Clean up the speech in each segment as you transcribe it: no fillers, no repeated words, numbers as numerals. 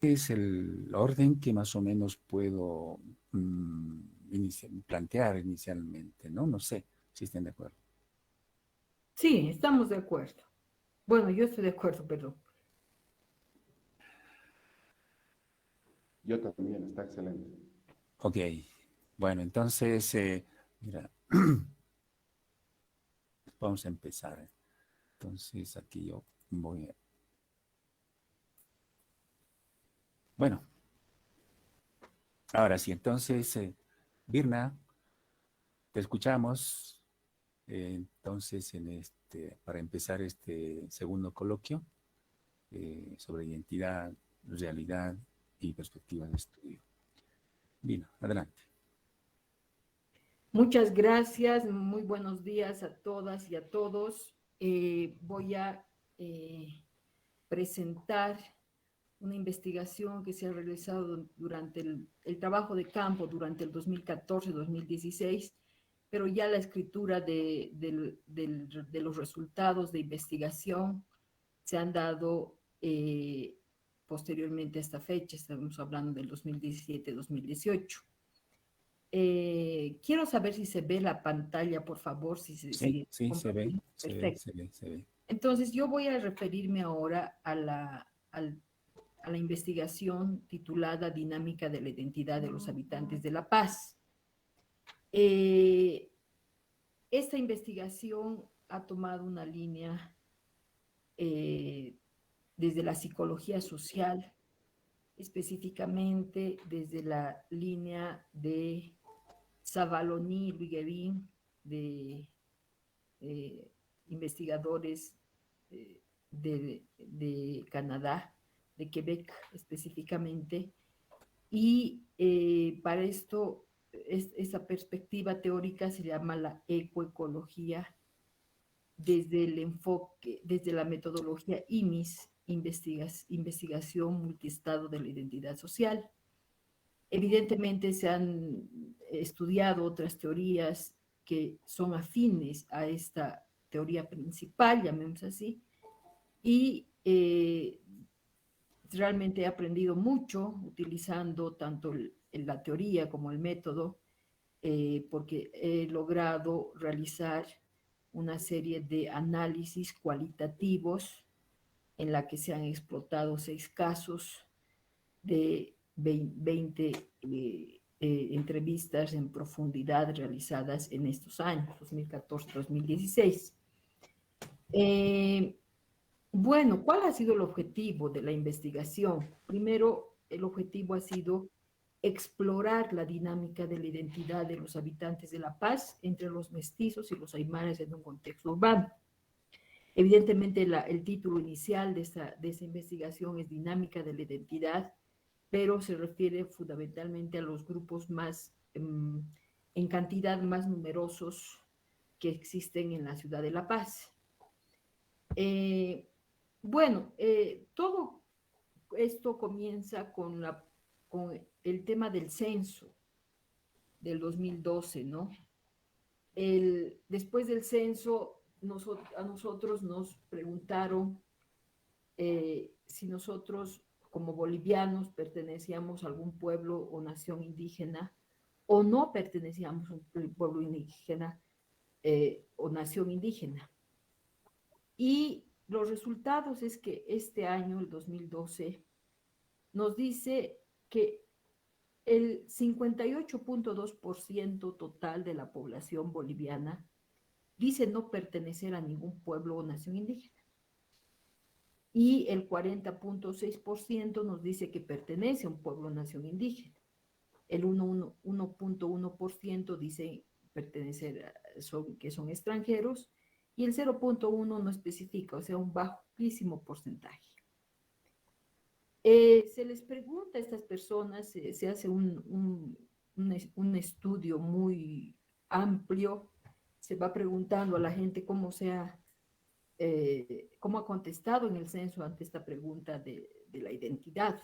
es el orden que más o menos puedo plantear inicialmente, ¿no? No sé si estén de acuerdo. Sí, estamos de acuerdo. Bueno, yo estoy de acuerdo, perdón. Yo también, está excelente. Ok, bueno, entonces, mira, vamos a empezar. Entonces, aquí yo voy a... Bueno, ahora sí, entonces, Birna, te escuchamos. Entonces, para empezar este segundo coloquio sobre identidad, realidad y perspectiva de estudio. Vino, adelante. Muchas gracias, muy buenos días a todas y a todos. Voy a presentar una investigación que se ha realizado durante el trabajo de campo durante el 2014-2016, pero ya la escritura de los resultados de investigación se han dado posteriormente a esta fecha, estamos hablando del 2017-2018. Quiero saber si se ve la pantalla, por favor, Sí, si sí, se ve, compartimos. se ve, Perfecto. se ve, se ve. Entonces, yo voy a referirme ahora a la investigación titulada Dinámica de la Identidad de los Habitantes de La Paz. Eh, Esta investigación ha tomado una línea eh, desde la psicología social, específicamente desde la línea de Savaloni y Luiguevin, de investigadores de Canadá, de Quebec específicamente, y para esto, esa perspectiva teórica se llama la ecoecología desde el enfoque, desde la metodología IMIS, investigación multiestado de la identidad social. Evidentemente se han estudiado otras teorías que son afines a esta teoría principal, llamemos así, y realmente he aprendido mucho utilizando tanto la teoría como el método, porque he logrado realizar una serie de análisis cualitativos en la que se han explotado 6 casos de 20 entrevistas en profundidad realizadas en estos años, 2014-2016. Eh, bueno, ¿cuál ha sido el objetivo de la investigación? Primero, el objetivo ha sido explorar la dinámica de la identidad de los habitantes de La Paz entre los mestizos y los aymaras en un contexto urbano. Evidentemente, el título inicial de esta investigación es Dinámica de la Identidad, pero se refiere fundamentalmente a los grupos más, en cantidad más numerosos que existen en la ciudad de La Paz. Eh, bueno, todo esto comienza con el tema del censo del 2012, ¿no? Después del censo, a nosotros nos preguntaron si nosotros como bolivianos pertenecíamos a algún pueblo o nación indígena o no pertenecíamos a un pueblo indígena o nación indígena. Y los resultados es que este año, el 2012, nos dice que el 58.2% total de la población boliviana dice no pertenecer a ningún pueblo o nación indígena. Y el 40.6% nos dice que pertenece a un pueblo o nación indígena. El 1.1% dice pertenecer, que son extranjeros, y el 0.1 no especifica, o sea, un bajísimo porcentaje. Se les pregunta a estas personas, se hace un estudio muy amplio, se va preguntando a la gente cómo ha contestado en el censo ante esta pregunta de la identidad.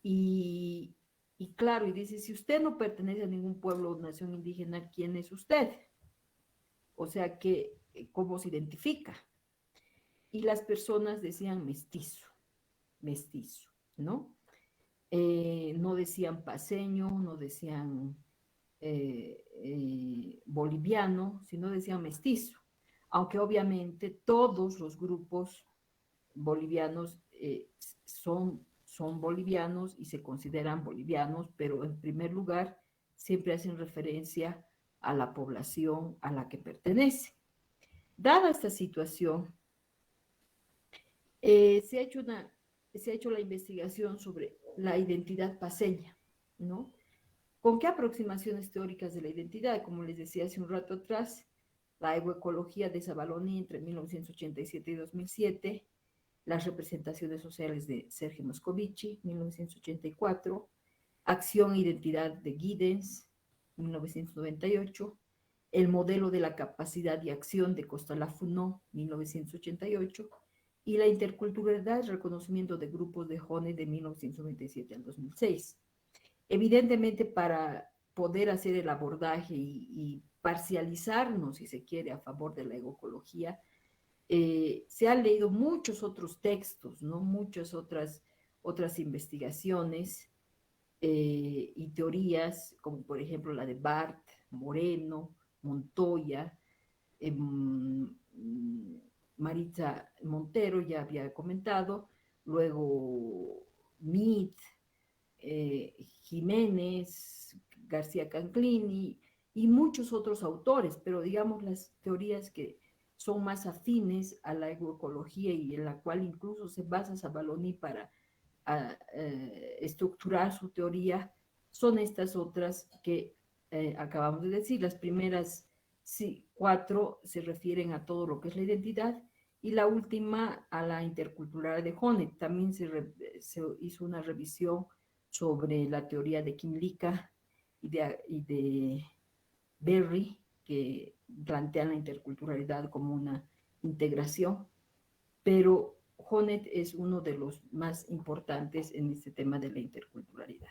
Y, y claro, y dice, si usted no pertenece a ningún pueblo o nación indígena, ¿quién es usted? O sea, que, ¿cómo se identifica? Y las personas decían mestizo, mestizo, ¿no? No decían paseño, no decían boliviano, sino decían mestizo, aunque obviamente todos los grupos bolivianos son bolivianos y se consideran bolivianos, pero en primer lugar siempre hacen referencia a la población a la que pertenece. Dada esta situación, se ha hecho la investigación sobre la identidad paceña, ¿no? ¿Con qué aproximaciones teóricas de la identidad? Como les decía hace un rato atrás, la ecoecología de Savaloni entre 1987 y 2007, las representaciones sociales de Sergio Moscovici, 1984, Acción e Identidad de Giddens, 1998, El modelo de la capacidad y acción de Costalá-Funó, 1988, y La interculturalidad y reconocimiento de grupos de Hone de 1997 al 2006. Evidentemente, para poder hacer el abordaje y parcializarnos, si se quiere, a favor de la ecología, se han leído muchos otros textos, ¿no? Muchas otras investigaciones y teorías, como por ejemplo la de Barth, Moreno, Montoya, eh, Maritza Montero, ya había comentado, luego Mead, Jiménez, García Canclini y muchos otros autores, pero digamos las teorías que son más afines a la ecoecología y en la cual incluso se basa Savaloni para estructurar su teoría, son estas otras que acabamos de decir. Las primeras sí, 4 se refieren a todo lo que es la identidad y la última a la interculturalidad de Hone. También se hizo una revisión sobre la teoría de Kymlicka y de Berry, que plantean la interculturalidad como una integración, pero Honneth es uno de los más importantes en este tema de la interculturalidad.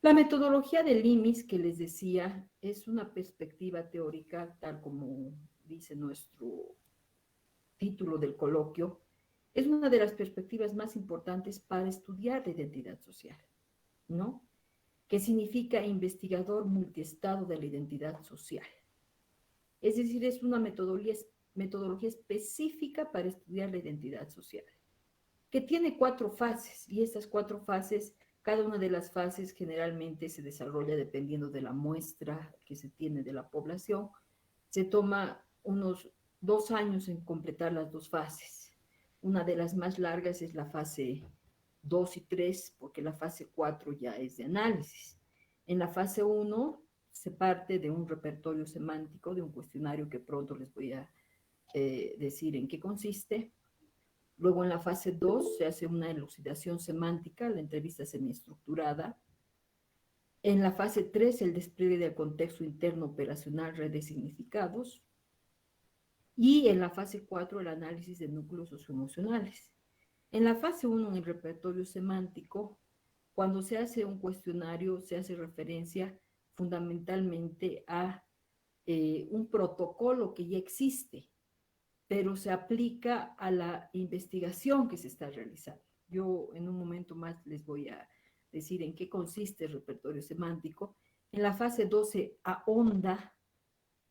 La metodología del LIMIS, que les decía, es una perspectiva teórica, tal como dice nuestro título del coloquio, es una de las perspectivas más importantes para estudiar la identidad social, ¿no? Que significa investigador multiestado de la identidad social. Es decir, es una metodología específica para estudiar la identidad social, que tiene 4 fases, y estas 4 fases, cada una de las fases generalmente se desarrolla dependiendo de la muestra que se tiene de la población. Se toma unos 2 años en completar las 2 fases. Una de las más largas es la fase 2 y 3, porque la fase 4 ya es de análisis. En la fase 1 se parte de un repertorio semántico, de un cuestionario que pronto les voy a decir en qué consiste. Luego en la fase 2 se hace una elucidación semántica, la entrevista semiestructurada. En la fase 3 el despliegue del contexto interno operacional, red de significados. Y en la fase 4 el análisis de núcleos socioemocionales. En la fase 1, en el repertorio semántico, cuando se hace un cuestionario, se hace referencia fundamentalmente a un protocolo que ya existe, pero se aplica a la investigación que se está realizando. Yo en un momento más les voy a decir en qué consiste el repertorio semántico. En la fase 2 se ahonda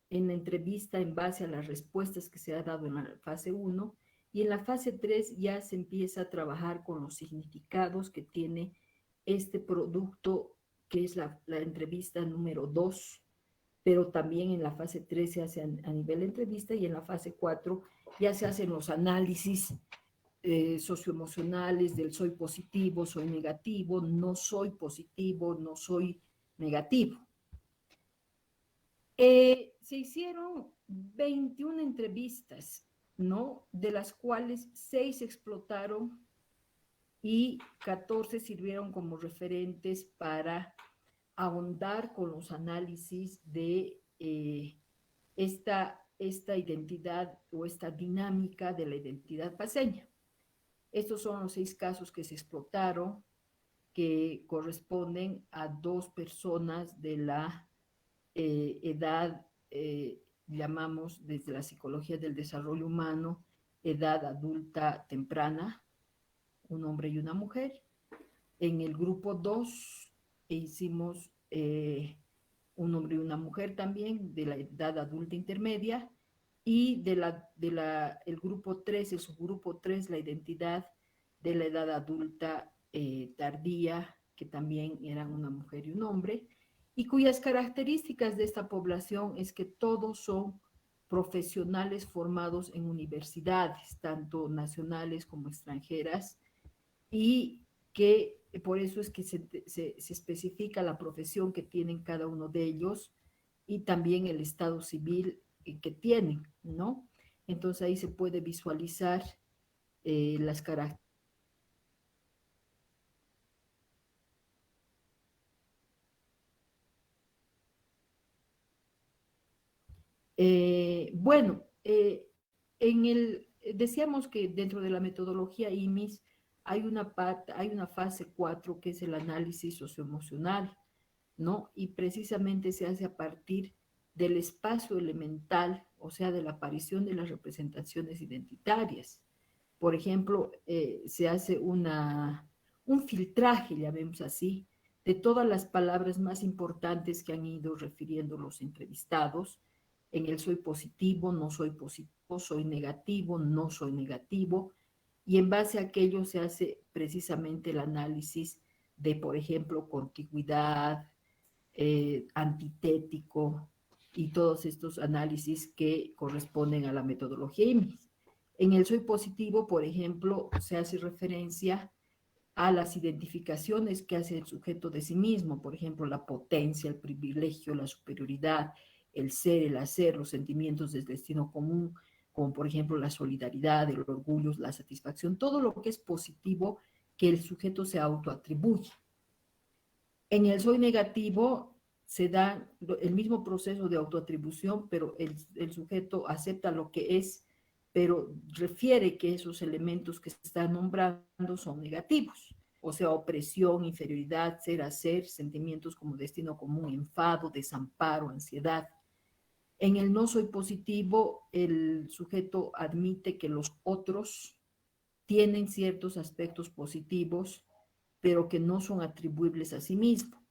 en la entrevista en base a las respuestas que se ha dado en la fase 1, y en la fase 3 ya se empieza a trabajar con los significados que tiene este producto, que es la entrevista número 2, pero también en la fase 3 se hace a nivel de entrevista, y en la fase 4 ya se hacen los análisis socioemocionales del soy positivo, soy negativo, no soy positivo, no soy negativo. Se hicieron 21 entrevistas, ¿no? De las cuales 6 explotaron y 14 sirvieron como referentes para ahondar con los análisis de esta identidad o esta dinámica de la identidad paceña. Estos son los 6 casos que se explotaron, que corresponden a 2 personas de la edad, llamamos desde la psicología del desarrollo humano, edad adulta temprana, un hombre y una mujer. En el grupo 2 hicimos un hombre y una mujer también, de la edad adulta intermedia, y el grupo 3, el subgrupo 3, la identidad de la edad adulta tardía, que también eran una mujer y un hombre, y cuyas características de esta población es que todos son profesionales formados en universidades, tanto nacionales como extranjeras, y que por eso es que se especifica la profesión que tienen cada uno de ellos y también el estado civil que tienen, ¿no? Entonces ahí se puede visualizar las características. Bueno, decíamos que dentro de la metodología IMIS hay una fase 4 que es el análisis socioemocional, ¿no? Y precisamente se hace a partir del espacio elemental, o sea, de la aparición de las representaciones identitarias. Por ejemplo, se hace un filtraje, llamemos así, de todas las palabras más importantes que han ido refiriendo los entrevistados. En el soy positivo, no soy positivo, soy negativo, no soy negativo. Y en base a aquello se hace precisamente el análisis de, por ejemplo, contigüidad, antitético y todos estos análisis que corresponden a la metodología IMIS. En el soy positivo, por ejemplo, se hace referencia a las identificaciones que hace el sujeto de sí mismo, por ejemplo, la potencia, el privilegio, la superioridad, el ser, el hacer, los sentimientos del destino común, como por ejemplo la solidaridad, el orgullo, la satisfacción, todo lo que es positivo que el sujeto se autoatribuye. En el soy negativo se da el mismo proceso de autoatribución, pero el sujeto acepta lo que es, pero refiere que esos elementos que se están nombrando son negativos, o sea, opresión, inferioridad, ser, hacer, sentimientos como destino común, enfado, desamparo, ansiedad. En el no soy positivo, el sujeto admite que los otros tienen ciertos aspectos positivos, pero que no son atribuibles a sí mismo.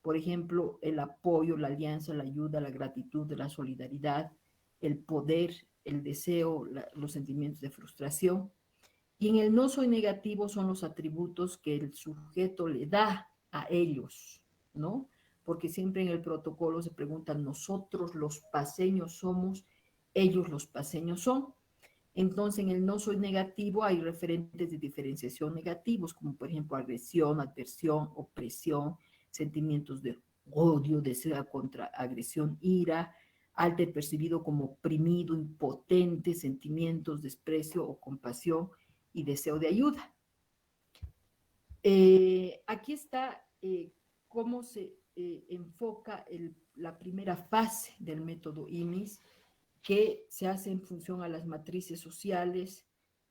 Por ejemplo, el apoyo, la alianza, la ayuda, la gratitud, la solidaridad, el poder, el deseo, los sentimientos de frustración. Y en el no soy negativo son los atributos que el sujeto le da a ellos, ¿no? Porque siempre en el protocolo se preguntan, nosotros los paseños somos, ellos los paseños son. Entonces, en el no soy negativo hay referentes de diferenciación negativos, como por ejemplo agresión, adversión, opresión, sentimientos de odio, deseo contra agresión, ira, alter percibido como oprimido, impotente, sentimientos, desprecio o compasión y deseo de ayuda. Aquí está cómo se enfoca la primera fase del método IMIS, que se hace en función a las matrices sociales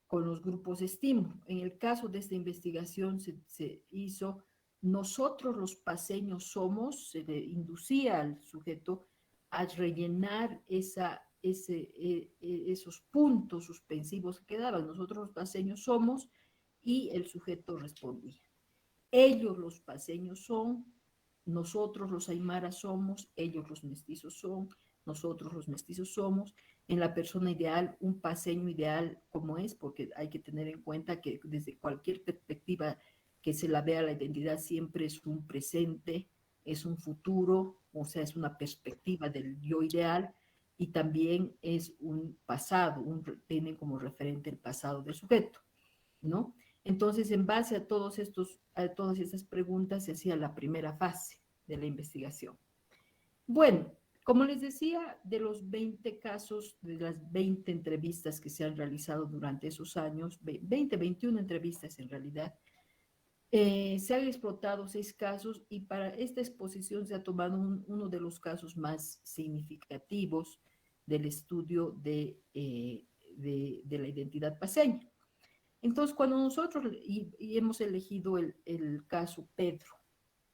con los grupos de estímulo. En el caso de esta investigación se hizo, nosotros los paseños somos, se le inducía al sujeto a rellenar esos puntos suspensivos que quedaban. Nosotros los paseños somos, y el sujeto respondía. Ellos los paseños son, nosotros los aymaras somos, ellos los mestizos son, nosotros los mestizos somos. En la persona ideal, un paseño ideal como es, porque hay que tener en cuenta que desde cualquier perspectiva que se la vea la identidad siempre es un presente, es un futuro, o sea, es una perspectiva del yo ideal, y también es un pasado, tienen como referente el pasado del sujeto, ¿no? Entonces, en base a todas estas preguntas, se hacía la primera fase de la investigación. Bueno, como les decía, de los 20 casos, de las 20 entrevistas que se han realizado durante esos años, 21 entrevistas en realidad, se han explotado 6 casos, y para esta exposición se ha tomado uno de los casos más significativos del estudio de la identidad paceña. Entonces, cuando nosotros, y hemos elegido el caso Pedro,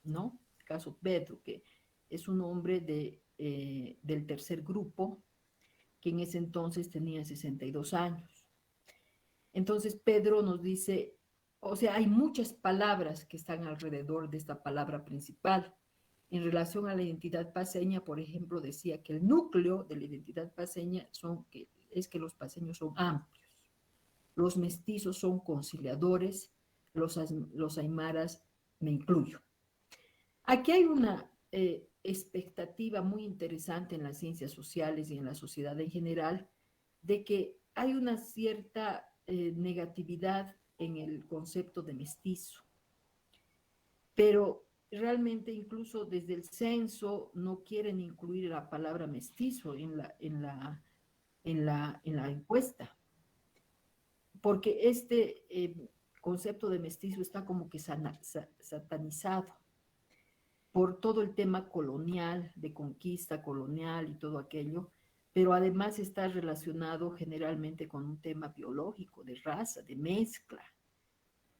¿no? El caso Pedro, que es un hombre del tercer grupo, que en ese entonces tenía 62 años. Entonces, Pedro nos dice, o sea, hay muchas palabras que están alrededor de esta palabra principal. En relación a la identidad paceña, por ejemplo, decía que el núcleo de la identidad paceña es que los paceños son amplios, los mestizos son conciliadores, los aymaras me incluyo. Aquí hay una expectativa muy interesante en las ciencias sociales y en la sociedad en general, de que hay una cierta negatividad en el concepto de mestizo, pero realmente incluso desde el censo no quieren incluir la palabra mestizo en la encuesta, porque este concepto de mestizo está como que satanizado por todo el tema colonial, de conquista colonial y todo aquello, pero además está relacionado generalmente con un tema biológico, de raza, de mezcla.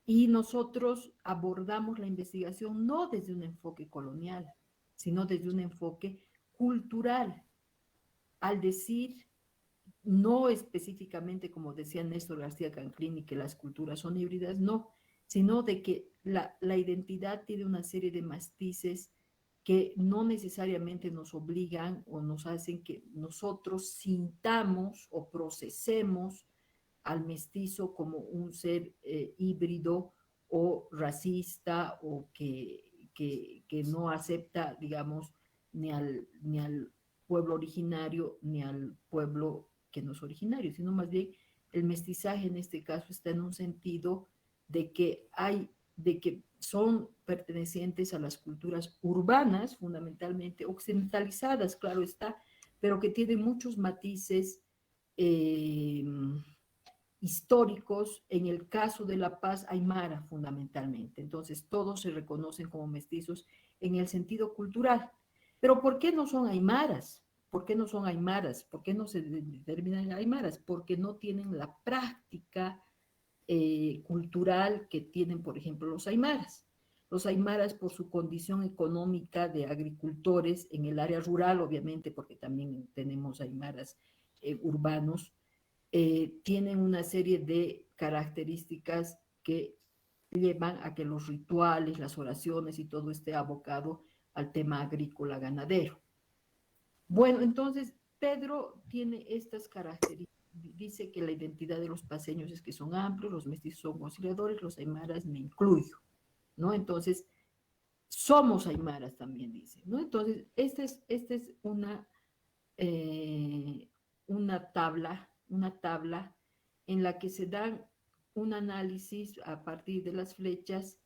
Y nosotros abordamos la investigación no desde un enfoque colonial, sino desde un enfoque cultural, al decir, no específicamente como decía Néstor García Canclini, que las culturas son híbridas, no, sino de que la identidad tiene una serie de matices que no necesariamente nos obligan o nos hacen que nosotros sintamos o procesemos al mestizo como un ser híbrido o racista o que no acepta, digamos, ni al pueblo originario ni al pueblo que no es originario, sino más bien el mestizaje en este caso está en un sentido de que son pertenecientes a las culturas urbanas, fundamentalmente occidentalizadas, claro está, pero que tienen muchos matices eh, históricos, en el caso de La Paz, aymara fundamentalmente. Entonces, todos se reconocen como mestizos en el sentido cultural. Pero ¿por qué no son aymaras? ¿Por qué no son aymaras? ¿Por qué no se determinan aymaras? Porque no tienen la práctica cultural que tienen, por ejemplo, los aymaras. Los aymaras, por su condición económica de agricultores en el área rural, obviamente, porque también tenemos aymaras urbanos, tienen una serie de características que llevan a que los rituales, las oraciones y todo esté abocado al tema agrícola ganadero. Bueno, entonces Pedro tiene estas características. Dice que la identidad de los paceños es que son amplios, los mestizos son conciliadores, los aymaras me incluyo, ¿no? Entonces, somos aymaras también dice, ¿no? Entonces, esta es una tabla en la que se dan un análisis a partir de las flechas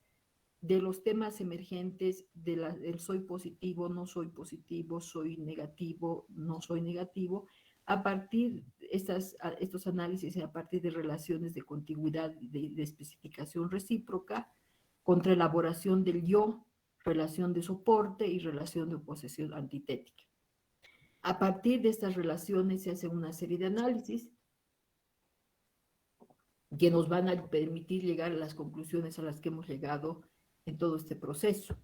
de los temas emergentes del soy positivo, no soy positivo, soy negativo, no soy negativo, a partir de estos análisis, a partir de relaciones de contigüidad, de especificación recíproca, contra elaboración del yo, relación de soporte y relación de oposición antitética. A partir de estas relaciones se hace una serie de análisis que nos van a permitir llegar a las conclusiones a las que hemos llegado en todo este proceso.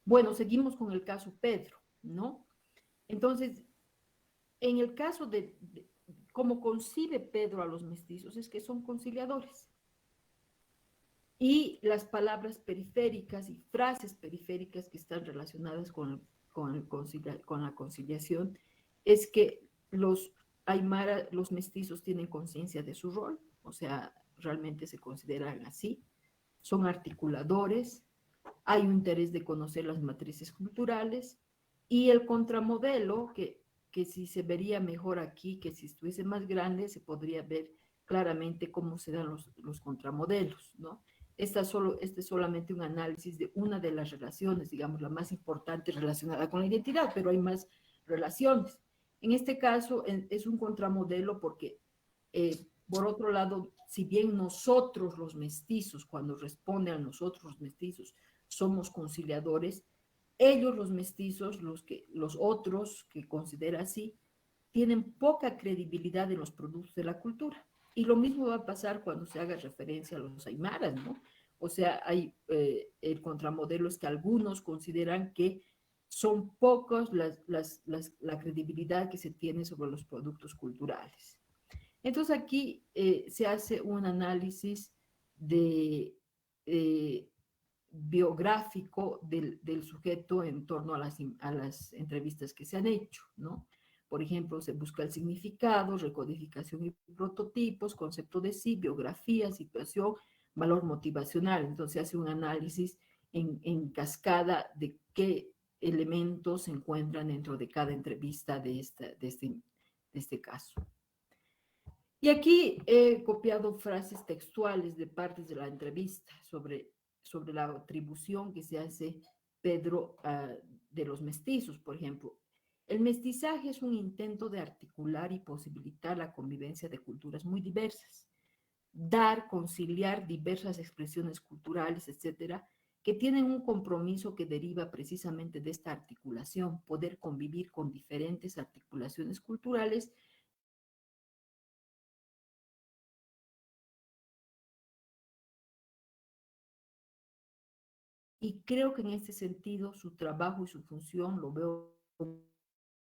Bueno, seguimos con el caso Pedro, ¿no? Entonces, en el caso de cómo concibe Pedro a los mestizos, es que son conciliadores. Y las palabras periféricas y frases periféricas que están relacionadas con la conciliación es que los aymara, los mestizos tienen conciencia de su rol, o sea, realmente se consideran así, son articuladores, hay un interés de conocer las matrices culturales y el contramodelo, que si se vería mejor aquí, que si estuviese más grande, se podría ver claramente cómo se dan los contramodelos, ¿no? Este es solamente un análisis de una de las relaciones, digamos, la más importante relacionada con la identidad, pero hay más relaciones. En este caso es un contramodelo porque, por otro lado, si bien nosotros los mestizos, cuando responden a nosotros los mestizos, somos conciliadores, ellos los mestizos, los otros que considera así, tienen poca credibilidad en los productos de la cultura. Y lo mismo va a pasar cuando se haga referencia a los aymaras, ¿no? O sea, el contramodelo es que algunos consideran que son pocos la credibilidad que se tiene sobre los productos culturales. Entonces aquí se hace un análisis de biográfico del sujeto en torno a las entrevistas que se han hecho, ¿no? Por ejemplo, se busca el significado, recodificación y prototipos, concepto de sí, biografía, situación, valor motivacional. Entonces se hace un análisis en cascada de qué elementos se encuentran dentro de cada entrevista de este caso. Y aquí he copiado frases textuales de partes de la entrevista sobre la atribución que se hace Pedro de los mestizos, por ejemplo. El mestizaje es un intento de articular y posibilitar la convivencia de culturas muy diversas, dar, conciliar diversas expresiones culturales, etcétera, que tienen un compromiso que deriva precisamente de esta articulación, poder convivir con diferentes articulaciones culturales. Y creo que en este sentido su trabajo y su función lo veo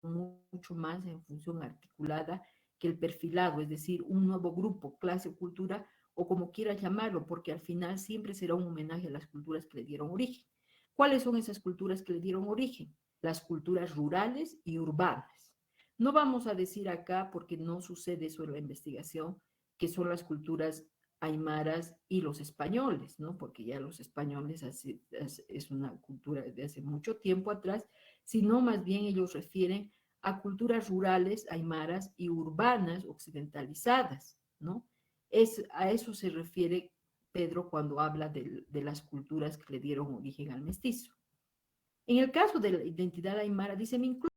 mucho más en función articulada que el perfilado, es decir, un nuevo grupo, clase o cultura, o como quieras llamarlo, porque al final siempre será un homenaje a las culturas que le dieron origen. ¿Cuáles son esas culturas que le dieron origen? Las culturas rurales y urbanas. No vamos a decir acá, porque no sucede eso en la investigación, que son las culturas aymaras y los españoles, ¿no? Porque ya los españoles es una cultura de hace mucho tiempo atrás, sino más bien ellos refieren a culturas rurales, aymaras y urbanas occidentalizadas, ¿no? A eso se refiere Pedro cuando habla de las culturas que le dieron origen al mestizo. En el caso de la identidad aymara, dice, me incluye